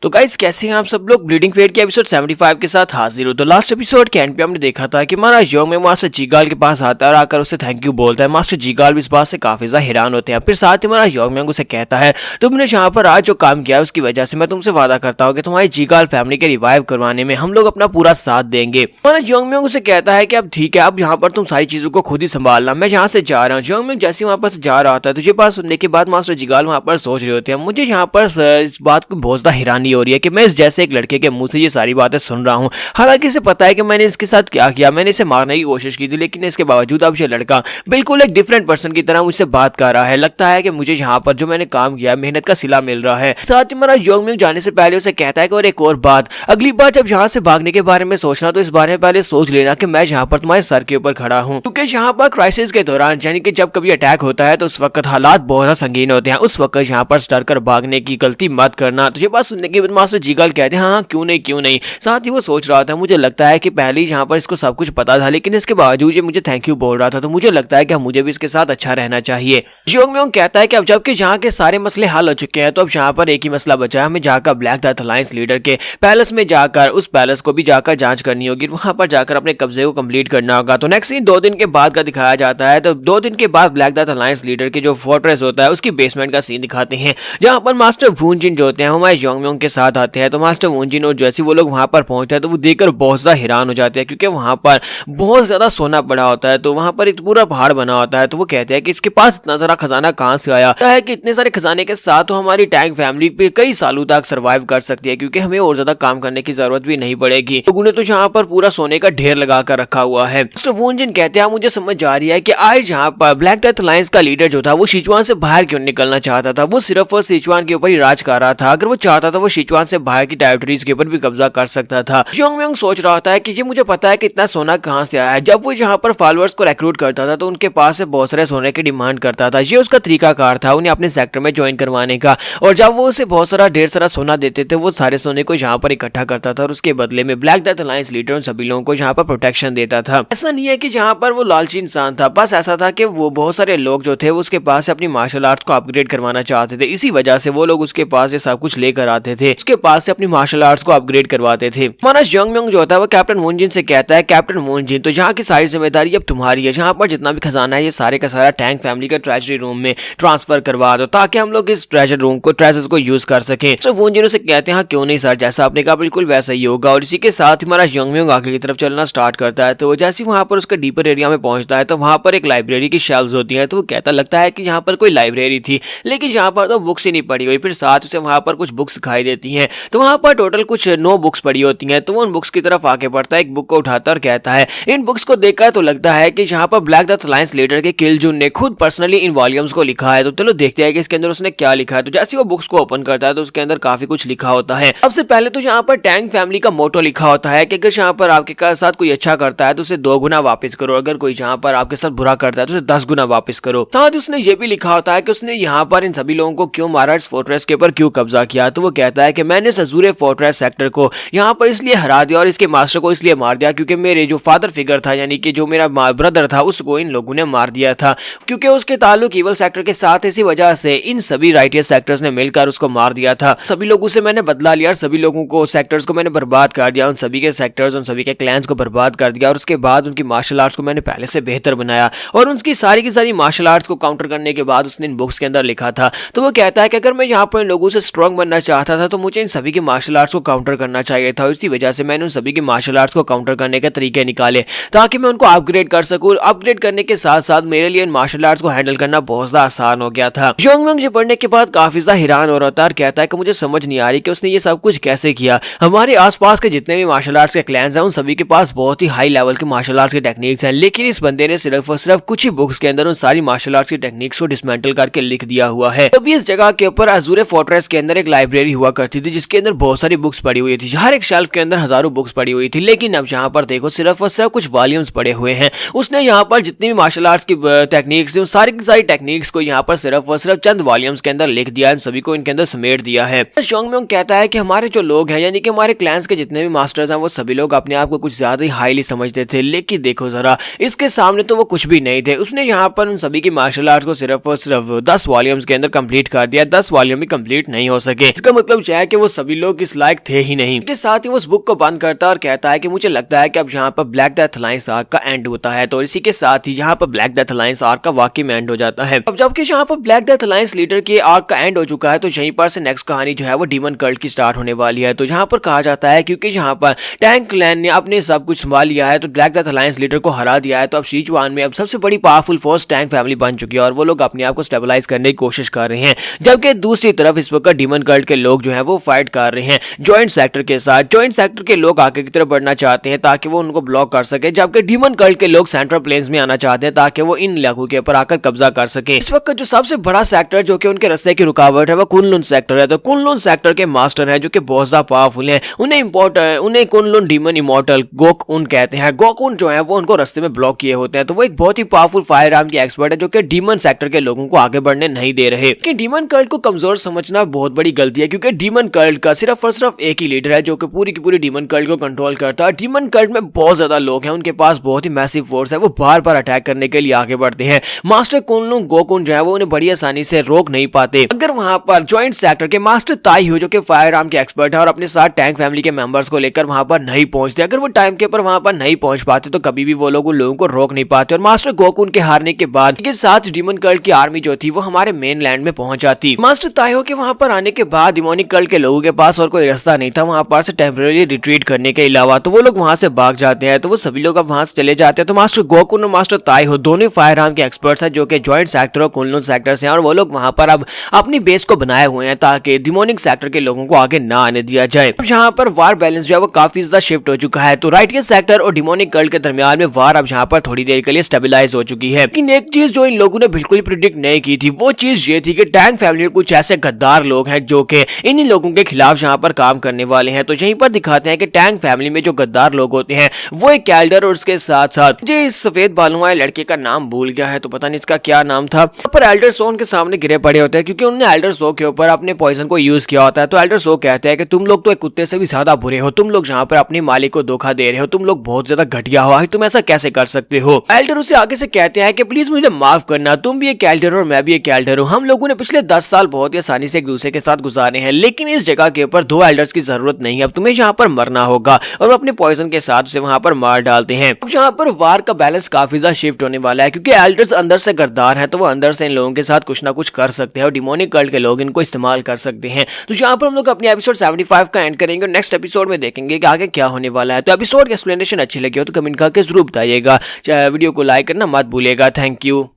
तो गाइस कैसे हैं आप सब लोग। ब्लीडिंग फेट के एपिसोड 75 के साथ हाजिर हो। तो लास्ट एपिसोड के एंड पे हमने देखा था कि हमारा योंग में मास्टर जीगाल के पास आता है और आकर उसे थैंक यू बोलता है। मास्टर जीगाल भी इस बात से काफी ज्यादा हैरान होते हैं। फिर साथ ही हमारा योंग उसे कहता है तुमने यहाँ पर आज जो काम किया है उसकी वजह से मैं तुमसे वादा करता हूँ कि तुम्हारी जीगाल फैमिली के रिवाइव करवाने में हम लोग अपना पूरा साथ देंगे। हमारा योंग उसे कहता है कि अब ठीक है, अब यहाँ पर तुम सारी चीजों को खुद ही संभालना, मैं यहाँ से जा रहा हूँ। योंग जैसे वहाँ पर से जा रहा होता है तुझे बात सुनने के बाद मास्टर जीगाल वहाँ पर सोच रहे होते हैं। मुझे यहाँ पर इस बात की बहुत ज्यादा हैरानी हो रही है कि मैं इस जैसे एक लड़के के मुंह से ये सारी बातें सुन रहा हूँ। हालांकि इसे पता है कि मैंने इसके साथ क्या किया, मैंने इसे मारने की कोशिश की थी, लेकिन इसके बावजूद अब ये लड़का बिल्कुल एक डिफरेंट पर्सन की तरह मुझसे बात कर रहा है। लगता है कि मुझे यहाँ पर जो मैंने काम किया मेहनत का सिला मिल रहा है। साथ ही हमारा योंग जाने से पहले उसे कहता है कि और एक और बात, अगली बार जब यहाँ से भागने के बारे में सोचना तो इस बारे में पहले सोच लेना कि मैं यहाँ पर तुम्हारे सर के ऊपर खड़ा हूँ, क्योंकि यहाँ पर क्राइसिस के दौरान यानी कि जब कभी अटैक होता है तो उस वक्त हालात बहुत ज्यादा संगीन होते हैं। उस वक्त यहाँ पर डर कर भागने की गलती मत करना। तुझे बात सुनने के बाद मास्टर जीगाल कहते हैं हाँ क्यों नहीं। साथ ही वो सोच रहा था मुझे लगता है कि पहले ही यहाँ पर इसको सब कुछ पता था, लेकिन इसके बावजूद ये मुझे थैंक यू बोल रहा था, तो मुझे लगता है कि मुझे भी इसके साथ अच्छा रहना चाहिए। योंग कहता है कि अब जबकि यहाँ के सारे मसले हल हो चुके हैं तो अब यहाँ पर एक ही मसला बचा है, हमें जाकर ब्लैक डेथ अलायंस लीडर के पैलेस में जाकर उस पैलेस को भी जाकर जांच करनी होगी, वहां पर जाकर अपने कब्जे को कंप्लीट करना होगा। तो नेक्स्ट सीन 2 दिन के बाद का दिखाया जाता है। तो 2 दिन के बाद ब्लैक डेथ अलायंस लीडर के जो फोर्ट्रेस होता है उसकी बेसमेंट का सीन दिखाते हैं, जहां पर मास्टर वूंजिन जो होते हैं हमारे योंग के साथ आते हैं। तो मास्टर वूंजिन और जैसे वो लोग वहां पर पहुंचते हैं तो वो देखकर बहुत ज्यादा हैरान हो जाते हैं, क्योंकि वहां पर बहुत ज्यादा सोना पड़ा होता है। तो वहां पर एक पूरा पहाड़ बना होता है। तो वो कहते हैं कि इसके पास इतना सारा खजाना कहां से आया है कि इतने सारे खजाने के साथ तो हमारी टैंक फैमिली पे कई सालों तक सर्वाइव कर सकती है, क्योंकि हमें और ज्यादा काम करने की जरूरत भी नहीं पड़ेगी। लोगों ने तो यहाँ पर पूरा सोने का ढेर लगा कर रखा हुआ है। मिस्टर वूंजिन कहते हैं मुझे समझ आ रही है कि आज यहाँ पर ब्लैक डेथ अलायंस का लीडर जो था वो सिचुआन से बाहर क्यों निकलना चाहता था। वो सिर्फ और सिचुआन के ऊपर ही राज कर रहा था। अगर वो चाहता था वो सिचुआन से बाहर की टेरिटरीज के ऊपर भी कब्जा कर सकता था। योंग सोच रहा होता है कि ये मुझे पता है कि इतना सोना कहां से आया है। जब वो यहाँ पर फॉलोअर्स को रिक्रूट करता था तो उनके पास से बहुत सारे सोने की डिमांड करता था। ये उसका तरीकाकार था उन्हें अपने सेक्टर में ज्वाइन करवाने का। और जब वो उसे बहुत सारा ढेर सारा सोना देते थे वो सारे सोने को यहाँ पर इकट्ठा करता था और उसके बदले में ब्लैक डेथ अलायंस लीडर उन सभी लोगों को यहाँ पर प्रोटेक्शन देता था। ऐसा नहीं है कि यहाँ पर वो लालची इंसान था, बस ऐसा था कि वो बहुत सारे लोग जो थे वो उसके पास अपनी मार्शल आर्ट्स को अपग्रेड करवाना चाहते थे। इसी वजह से वो लोग उसके पास ये सब कुछ लेकर आते थे, उसके पास से अपनी मार्शल आर्ट्स को अपग्रेड करवाते थे। हमारा योंग जो होता है वो कैप्टन वूंजिन से कहता है कैप्टन वूंजिन तो यहाँ की सारी जिम्मेदारी अब तुम्हारी है। यहाँ पर जितना भी खजाना है ये सारे का सारा टैंक फैमिली का ट्रेजरी रूम में ट्रांसफर करवा दो, ताकि हम लोग इस ट्रेजर रूम को ट्रेजर्स को यूज कर सके। तो वूंजिन से कहते हैं हाँ क्यों नहीं सर, जैसा आपने कहा बिल्कुल वैसा ही होगा। और इसी के साथ हमारा योंग आगे की तरफ चलना स्टार्ट करता है। तो जैसे वहां पर उसका डीपर एरिया में पहुंचता है तो वहां पर एक लाइब्रेरी की शेल्व्स होती है। तो वो कहता लगता है कि यहाँ पर कोई लाइब्रेरी थी, लेकिन यहाँ पर तो बुक्स ही नहीं पड़ी हुई। फिर साथ उसे वहां पर कुछ बुक्स दिखाई देती हैं। तो वहां पर टोटल कुछ 9 बुक्स पड़ी होती हैं। तो वो उन बुक्स की तरफ आगे बढ़ता है, एक बुक को उठाता और कहता है इन बुक्स को देखकर तो लगता है कि यहाँ पर ब्लैक डेथ अलायंस लीडर के किल जून ने खुद पर्सनली इन वॉल्यूम्स को लिखा है। तो चलो देखते हैं कि इसके अंदर उसने क्या लिखा है। तो जैसे वो बुक्स को ओपन करता है तो उसके अंदर काफी कुछ लिखा होता है। सबसे पहले तो यहाँ पर टैंक फैमिली का मोटो लिखा होता है कि अगर यहाँ पर आपके साथ कोई अच्छा करता है तो उसे 2 गुना वापस करो, अगर कोई यहाँ पर आपके साथ बुरा करता है तो उसे 10 गुना वापस करो। साथ ही उसने ये भी लिखा होता है कि उसने यहाँ पर इन सभी लोगों को क्यों मारा, इस फोर्ट्रेस के ऊपर क्यों कब्जा किया। तो वो कहता है कि मैंने अज़ूरे फोर्ट्रेस सेक्टर को यहाँ पर इसलिए हरा दिया और इसके मास्टर को इसलिए मार दिया क्योंकि मेरे जो फादर फिगर था यानी कि जो मेरा ब्रदर था उसको इन लोगों ने मार दिया था, क्योंकि उसके ताल्लुक इवल सेक्टर के साथ। इसी वजह से इन सभी राइटियस सेक्टर्स ने मिलकर उसको मार दिया था। सभी लोगों से मैंने बदला लिया और सभी लोगों को सेक्टर्स को मैंने बर्बाद कर दिया, उन सभी के सेक्टर्स उन सभी के क्लैंस को बर्बाद कर दिया। और उसके बाद उनकी मार्शल आर्ट्स को मैंने पहले से बेहतर बनाया और उनकी सारी की सारी मार्शल आर्ट्स को काउंटर करने के बाद उसने इन बुक्स के अंदर लिखा था। तो वो कहता है कि अगर मैं यहाँ पर इन लोगों से स्ट्रांग बनना चाहता था तो मुझे इन सभी की मार्शल आर्ट्स को काउंटर करना चाहिए था। इसी वजह से मैंने उन सभी की मार्शल आर्ट्स को काउंटर करने के तरीके निकाले ताकि मैं उनको अपग्रेड कर सकूं। अपग्रेड करने के साथ साथ मेरे लिए इन मार्शल आर्ट्स को हैंडल करना बहुत ज्यादा आसान हो गया था। योंग जी पढ़ने के बाद काफी ज्यादा हैरान हो रहा था और कहता है कि मुझे समझ नहीं आ रही कि उसने ये सब कुछ कैसे किया। हमारे आसपास के जितने भी मार्शल आर्ट्स के क्लैंस हैं उन सभी के पास बहुत ही हाई लेवल के मार्शल आर्ट्स के टेक्निक्स हैं, लेकिन इस बंदे ने सिर्फ और सिर्फ कुछ ही बुक्स के अंदर उन सारी मार्शल आर्ट्स की टेक्निक्स को डिसमेंटल करके लिख दिया हुआ है। तभी इस जगह के ऊपर अज़ूरे फोर्ट्रेस के अंदर एक लाइब्रेरी हुआ करती थी जिसके अंदर बहुत सारी बुक्स पड़ी हुई थी। हर एक शेल्फ के अंदर हजारों बुक्स पड़ी हुई थी, लेकिन अब यहाँ पर देखो सिर्फ और सिर्फ कुछ वॉल्यूम्स पड़े हुए हैं। उसने यहाँ पर जितनी भी मार्शल आर्ट्स की टेक्निक्स थी उन सारी की सारी टेक्निक्स को यहाँ पर सिर्फ और सिर्फ चंद वॉल्यूम्स के अंदर लिख दिया, इन सभी को इनके अंदर समेट दिया है। योंग कहता है कि हमारे जो लोग हैं यानी कि हमारे क्लैंस के जितने भी मास्टर्स हैं वो सभी लोग अपने आप को कुछ ज्यादा ही हाईली समझते थे, लेकिन देखो जरा इसके सामने तो वो कुछ भी नहीं थे। उसने यहाँ पर उन सभी की मार्शल आर्ट्स को सिर्फ और सिर्फ 10 वॉल्यूम्स के अंदर कंप्लीट कर दिया। 10 वॉल्यूम भी कंप्लीट नहीं हो सके। इसका मतलब समझाया कि वो सभी लोग इस लायक थे ही नहीं। इसके साथ ही वो उस बुक को बंद करता है और कहता है कि मुझे लगता है कि अब यहाँ पर ब्लैक डेथ अलायंस आर्क का एंड होता है। तो इसी के साथ ही यहाँ पर ब्लैक डेथ अलायंस आर्क का वाकई में एंड हो जाता है। अब जबकि यहाँ पर ब्लैक डेथ अलायंस लीडर के आर्क का एंड हो चुका है, तो यहीं पर से नेक्स्ट कहानी जो है वो डीमन कल्ट की स्टार्ट होने वाली है। तो यहाँ पर कहा जाता है क्योंकि यहाँ पर टैंक क्लैन ने अपने सब कुछ संभाल लिया है, तो ब्लैक डेथ अलायंस लीडर को हरा दिया है, तो अब सीजुआन में अब सबसे बड़ी पावरफुल फोर्स टैंक फैमिली बन चुकी है और वो लोग अपने आप को स्टेबलाइज करने की कोशिश कर रहे हैं। जबकि दूसरी तरफ इस वक्त डीमन कल्ट के लोग जो है वो फाइट कर रहे हैं जॉइंट सेक्टर के साथ। जॉइंट सेक्टर के लोग आगे की तरफ बढ़ना चाहते हैं ताकि वो उनको ब्लॉक कर सके, जबकि डीमन कल्ट के लोग सेंट्रल प्लेन्स में आना चाहते हैं ताकि वो इन इलाकों के ऊपर आकर कब्जा कर सके। इस वक्त जो सबसे बड़ा सेक्टर जो कि उनके रास्ते की रुकावट है वो कुनलुन सेक्टर है। तो कुनलुन सेक्टर के मास्टर है जो कि बहुत ज्यादा पावरफुल है, उन्हें कुनलुन डीमन इमॉर्टल गोकुन कहते हैं। गोकुन जो है वो उनको रास्ते में ब्लॉक किए होते हैं। तो वो एक बहुत ही पावरफुल फायर आर्म की एक्सपर्ट है जो कि डीमन सेक्टर के लोगों को आगे बढ़ने नहीं दे रहे। कि डीमन कल्ट को कमजोर समझना बहुत बड़ी गलती है, क्योंकि डीमन कल्ट का सिर्फ और सिर्फ एक ही लीडर है जो कि पूरी की पूरी डीमन कल्ट को कंट्रोल करता है। डीमन कल्ट में बहुत ज्यादा लोग हैं, उनके पास बहुत ही मैसिव फोर्स है, वो बार बार अटैक करने के लिए आगे बढ़ते हैं। मास्टर कुनलुन गोकुन जो है वो उन्हें बड़ी आसानी से रोक नहीं पाते। अगर वहां पर ज्वाइंट सेक्टर के मास्टर ताई हो जो कि फायर आर्म के एक्सपर्ट है और अपने साथ टैंक फैमिली के मेंबर्स को लेकर वहां पर नहीं पहुंचते, अगर वो टाइम के ऊपर वहां पर नहीं पहुंच पाते तो कभी भी वो लोग उन लोगों को रोक नहीं पाते। और मास्टर गोकुन के हारने के बाद के साथ डीमन कल्ट की आर्मी जो थी वो हमारे मेन लैंड में पहुंच जाती। मास्टर तायो के वहां पर आने के बाद डिमोनिक कल्ट के लोगों के पास और कोई रास्ता नहीं था वहां पर से टेम्परेरी रिट्रीट करने के अलावा, तो वो लोग वहां से भाग जाते हैं। तो वो सभी लोग अब वहां से चले जाते हैं। तो मास्टर गोकुन और मास्टर तायो दोनों फायर आर्म के एक्सपर्ट्स हैं जो कि जॉइंट सेक्टर और कुनलुन सेक्टर से हैं, और वो लोग वहां पर अब अपनी बेस को बनाए हुए हैं ताकि डिमोनिक सेक्टर के लोगों को आगे ना आने दिया जाए। अब यहाँ पर वार बैलेंस जो है वो काफी ज्यादा शिफ्ट हो चुका है। तो राइट सेक्टर और डिमोनिक कल्ट के दरमियान में वार अब यहाँ पर थोड़ी देर के लिए स्टेबलाइज हो चुकी है। लेकिन एक चीज जो इन लोगों ने बिल्कुल प्रिडिक्ट नहीं की थी वो चीज ये थी कि टैंक फैमिली में कुछ ऐसे गद्दार लोग हैं जो कि इन लोगों के खिलाफ यहाँ पर काम करने वाले हैं। तो यहीं पर दिखाते हैं कि टैंक फैमिली में जो गद्दार लोग होते हैं वो एक कैल्डर और उसके साथ साथ मुझे इस सफेद बालों वाले लड़के का नाम भूल गया है, तो पता नहीं इसका क्या नाम था, पर एल्डर सो उनके सामने गिरे पड़े होते हैं क्योंकि उन्होंने एल्डर सो के ऊपर अपने पॉइजन को यूज किया होता है। तो एल्डर सो कहते हैं कि तुम लोग तो एक कुत्ते से भी ज्यादा बुरे हो, तुम लोग यहाँ पर अपने मालिक को धोखा दे रहे हो, तुम लोग बहुत ज्यादा घटिया हो, तुम ऐसा कैसे कर सकते हो। एल्डर उसे आगे से कहते हैं कि प्लीज मुझे माफ करना, तुम भी एक एल्डर हो और मैं भी एक एल्डर हूँ, हम लोगों ने पिछले 10 साल बहुत ही आसानी से एक दूसरे के साथ गुजारे हैं, लेकिन इस जगह के ऊपर 2 एल्डर्स की जरूरत नहीं है, अब तुम्हें यहाँ पर मरना होगा। और अपने पॉइजन के साथ उसे वहां पर मार डालते हैं। अब यहाँ पर वार का बैलेंस काफी ज्यादा शिफ्ट होने वाला है क्योंकि एल्डर्स अंदर से गद्दार हैं, तो वो अंदर से इन लोगों के साथ कुछ ना कुछ कर सकते हैं और डिमोनिक कल्ट के लोग इनको इस्तेमाल कर सकते हैं। तो यहाँ पर हम लोग अपने एपिसोड 75 का एंड करेंगे और नेक्स्ट एपिसोड में देखेंगे कि आगे क्या होने वाला है। तो एपिसोड की एक्सप्लेनेशन अच्छी लगी हो तो कमेंट करके जरूर बताइएगा, वीडियो को लाइक करना मत भूलिएगा। Thank you.